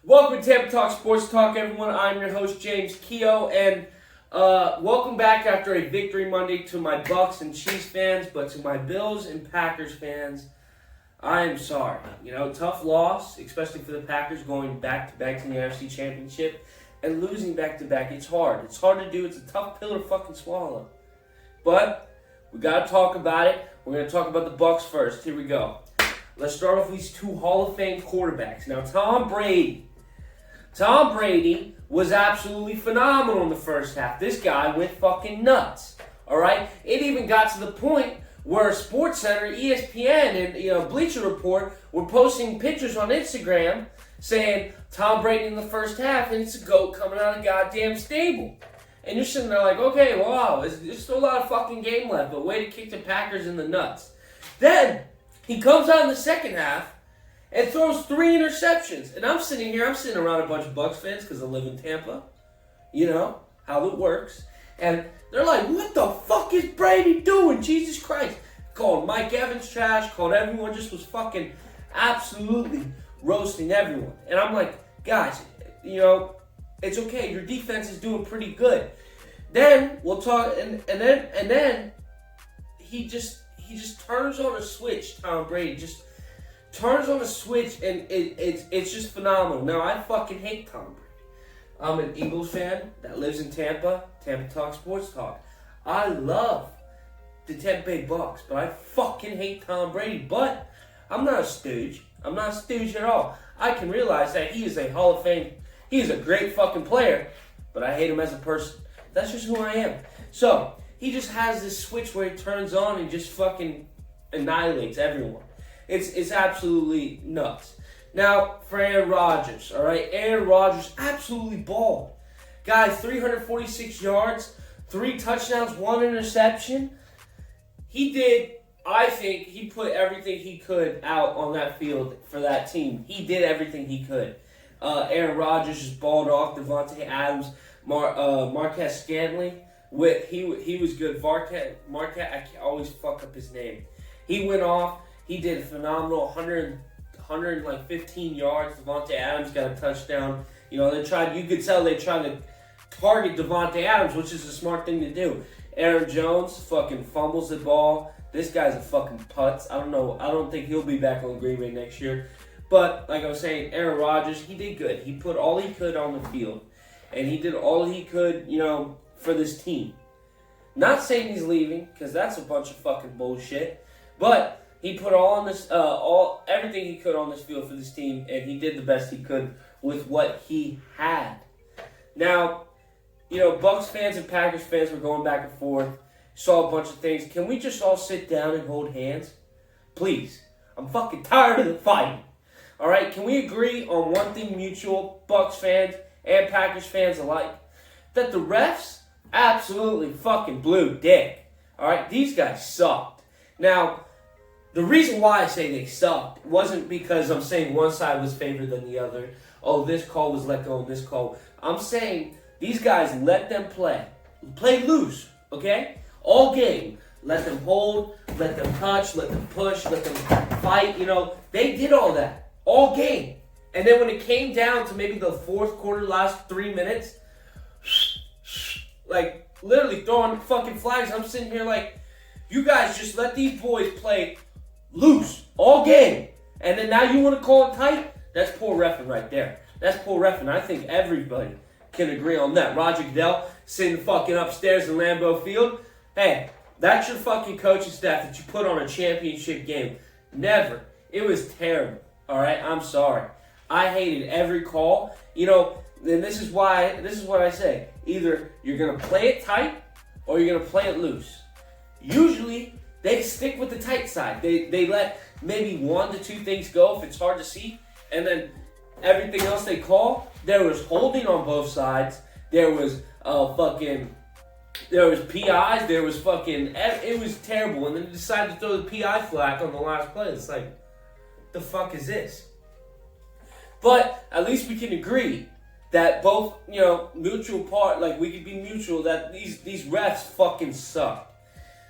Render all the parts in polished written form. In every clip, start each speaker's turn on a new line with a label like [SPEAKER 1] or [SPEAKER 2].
[SPEAKER 1] Welcome to Tampa Talk Sports Talk, everyone. I'm your host, jimmykeough, and welcome back after a victory Monday to my Bucs and Chiefs fans, but to my Bills and Packers fans, I am sorry. Tough loss, especially for the Packers going back-to-back to the NFC Championship and losing back-to-back. It's hard. It's hard to do. It's a tough pill to fucking swallow. But we got to talk about it. We're going to talk about the Bucs first. Here we go. Let's start off with these two Hall of Fame quarterbacks. Now, Tom Brady was absolutely phenomenal in the first half. This guy went fucking nuts. All right? It even got to the point where SportsCenter, ESPN, and Bleacher Report were posting pictures on Instagram saying Tom Brady in the first half, and it's a GOAT coming out of the goddamn stable. And you're sitting there like, okay, wow, there's still a lot of fucking game left, but way to kick the Packers in the nuts. Then he comes out in the second half and throws 3 interceptions. And I'm sitting around a bunch of Bucs fans because I live in Tampa. You know how it works. And they're like, what the fuck is Brady doing? Jesus Christ. Called Mike Evans trash, called everyone, just was fucking absolutely roasting everyone. And I'm like, guys, it's okay. Your defense is doing pretty good. Then we'll talk, and then he just turns on a switch. Tom Brady just turns on a switch, and it's just phenomenal. Now I fucking hate Tom Brady. I'm an Eagles fan that lives in Tampa. Tampa Talk Sports Talk. I love the Tampa Bay Bucs, but I fucking hate Tom Brady. But I'm not a stooge. I'm not a stooge at all. I can realize that he is a Hall of Fame. He is a great fucking player, but I hate him as a person. That's just who I am. So he just has this switch where he turns on and just fucking annihilates everyone. It's absolutely nuts. Now, for Aaron Rodgers, all right? Aaron Rodgers absolutely balled. Guy, 346 yards, 3 touchdowns, 1 interception. I think he put everything he could out on that field for that team. He did everything he could. Aaron Rodgers just balled off. Devontae Adams, Marquez Scantling. He was good. Marquez, I always fuck up his name. He went off. He did a phenomenal 115 yards. Devontae Adams got a touchdown. You could tell they tried to target Devontae Adams, which is a smart thing to do. Aaron Jones fucking fumbles the ball. This guy's a fucking putz. I don't know. I don't think he'll be back on Greenbay next year. But like I was saying, Aaron Rodgers, he did good. He put all he could on the field, and he did all he could, for this team. Not saying he's leaving, because that's a bunch of fucking bullshit. But he put everything he could on this field for this team, and he did the best he could with what he had. Now, Bucs fans and Packers fans were going back and forth, saw a bunch of things. Can we just all sit down and hold hands? Please. I'm fucking tired of the fighting. All right, can we agree on one thing mutual, Bucs fans and Packers fans alike? That the refs absolutely fucking blew dick. All right, these guys sucked. Now, the reason why I say they sucked wasn't because I'm saying one side was favored than the other. Oh, this call was let go and this call. I'm saying these guys let them play. Play loose, okay? All game. Let them hold, let them touch, let them push, let them fight. They did all that. All game. And then when it came down to maybe the fourth quarter, last 3 minutes, like literally throwing fucking flags, I'm sitting here like, you guys just let these boys play loose all game. And then now you want to call it tight? That's poor reffing right there. That's poor reffing. I think everybody can agree on that. Roger Goodell sitting fucking upstairs in Lambo Field. Hey, that's your fucking coaching staff that you put on a championship game. Never. It was terrible. All right, I'm sorry. I hated every call. And this is what I say. Either you're going to play it tight or you're going to play it loose. Usually, they stick with the tight side. They let maybe 1 to 2 things go if it's hard to see. And then everything else they call, there was holding on both sides. There was there was PIs. There was it was terrible. And then they decided to throw the PI flag on the last play. It's like, the fuck is this? But at least we can agree that both, mutual part, like we could be mutual that these refs fucking suck.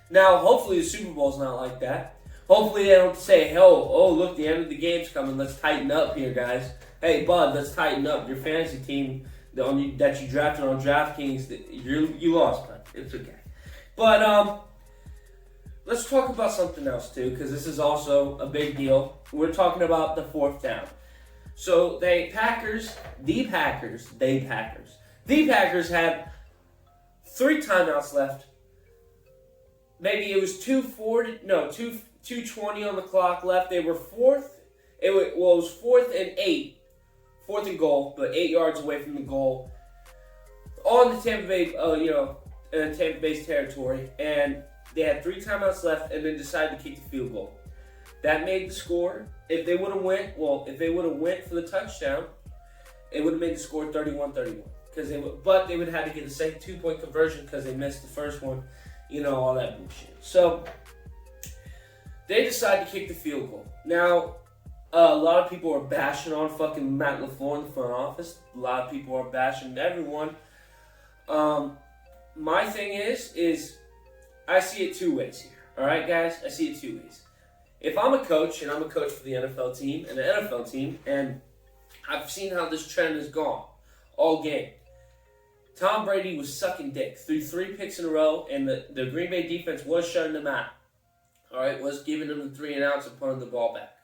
[SPEAKER 1] Now, hopefully the Super Bowl's not like that. Hopefully they don't say, oh, look, the end of the game's coming. Let's tighten up here, guys. hey, bud, let's tighten up. Your fantasy team that you drafted on DraftKings, you lost, bud. It's okay. But let's talk about something else too, because this is also a big deal. We're talking about the fourth down. So the Packers had 3 timeouts left. Maybe it was 2:20 on the clock left. They were fourth. It was 4th and 8, 4th and goal, but 8 yards away from the goal, on the Tampa Bay, Tampa Bay's territory, and they had 3 timeouts left, and then decided to kick the field goal. That made the score. If they would have went for the touchdown, it would have made the score 31-31. But they would have had to get the second 2-point conversion because they missed the first one. All that bullshit. So they decided to kick the field goal. Now, a lot of people are bashing on fucking Matt LaFleur in the front office. A lot of people are bashing everyone. My thing is I see it 2 ways here. All right, guys? I see it 2 ways. If I'm a coach, and I'm a coach for the NFL team and the NFL team, and I've seen how this trend has gone all game. Tom Brady was sucking dick through 3 picks in a row, and the Green Bay defense was shutting them out. All right, was giving them the 3 and outs and putting the ball back.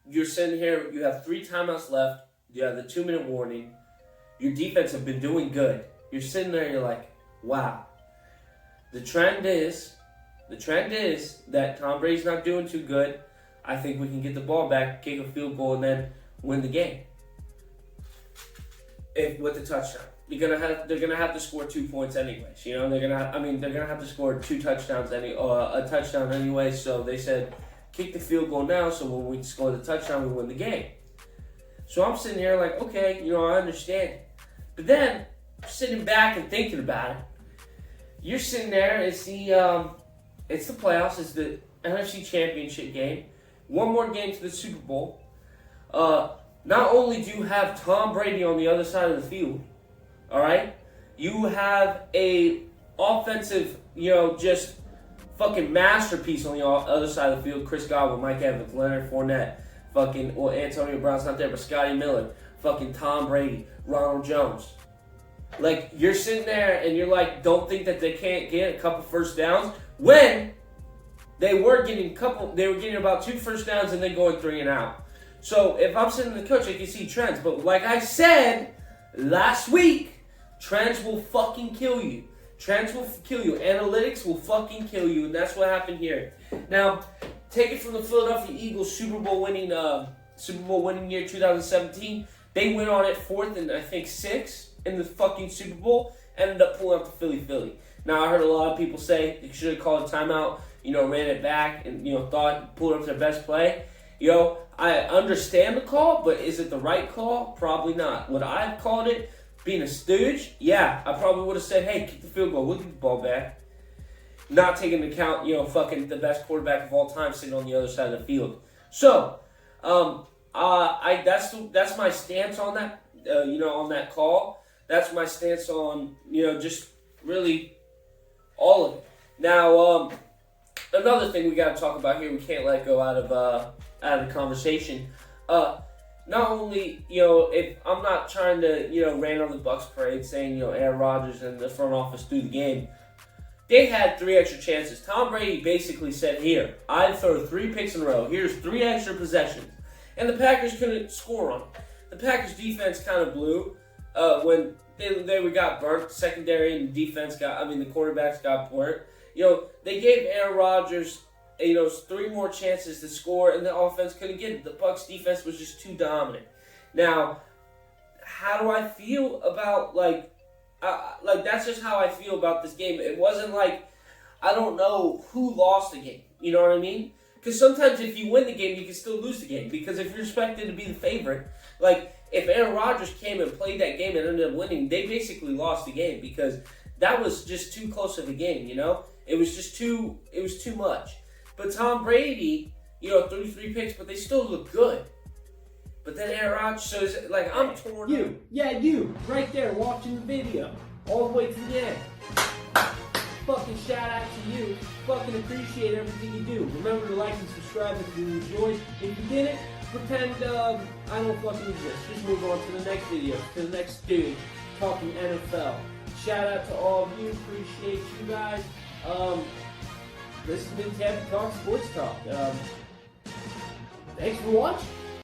[SPEAKER 1] You're sitting here, you have 3 timeouts left, you have the 2-minute warning, your defense have been doing good. You're sitting there and you're like, wow. The trend is that Tom Brady's not doing too good. I think we can get the ball back, kick a field goal, and then win the game. With the touchdown, they're gonna have to score 2 points anyways. They're gonna have to score 2 touchdowns a touchdown anyway. So they said, kick the field goal now, so when we score the touchdown, we win the game. So I'm sitting here like, okay, I understand. But then, sitting back and thinking about it, you're sitting there, it's the playoffs, it's the NFC Championship game, 1 more game to the Super Bowl. Not only do you have Tom Brady on the other side of the field, all right, you have a offensive, just fucking masterpiece on the other side of the field. Chris Godwin, Mike Evans, Leonard Fournette, Antonio Brown's not there, but Scotty Miller, fucking Tom Brady, Ronald Jones. Like, you're sitting there and you're like, don't think that they can't get a couple first downs when they were getting about 2 first downs and then going 3 and out. So if I'm sitting in the coach, I can see trends. But like I said last week, trends will fucking kill you. Trends will kill you. Analytics will fucking kill you. And that's what happened here. Now, take it from the Philadelphia Eagles Super Bowl winning year 2017. They went on it 4th and I think 6 in the fucking Super Bowl. Ended up pulling up the Philly. Now, I heard a lot of people say they should have called a timeout, ran it back and, pulled up their best play. I understand the call, but is it the right call? Probably not. Would I have called it being a stooge? Yeah, I probably would have said, hey, kick the field goal, we'll get the ball back. Not taking into account, fucking the best quarterback of all time sitting on the other side of the field. So, that's my stance on that, on that call. That's my stance on, just really all of it. Now, another thing we got to talk about here, we can't let go out of the conversation. Not only, if I'm not trying to, rain on the Bucs parade saying, Aaron Rodgers and the front office threw the game. They had 3 extra chances. Tom Brady basically said, here, I'd throw 3 picks in a row. Here's 3 extra possessions. And the Packers couldn't score on it. The Packers defense kind of blew when they got burnt. Secondary and defense the quarterbacks got burnt. They gave Aaron Rodgers 3 more chances to score, and the offense couldn't get it. The Bucs defense was just too dominant. Now, how do I feel about, that's just how I feel about this game. It wasn't like, I don't know who lost the game. You know what I mean? Because sometimes if you win the game, you can still lose the game. Because if you're expected to be the favorite, if Aaron Rodgers came and played that game and ended up winning, they basically lost the game because that was just too close of a game, It was just too much. But Tom Brady, 33 picks, but they still look good. But then Aaron Rodgers, so it's like, I'm torn. You, right there watching the video, all the way to the end. Fucking shout out to you. Fucking appreciate everything you do. Remember to like and subscribe if you enjoyed. If you didn't, pretend I don't fucking exist. Just move on to the next video, to the next dude talking NFL. Shout out to all of you. Appreciate you guys. This has been Tampa Talk Sports Talk. Thanks for watching.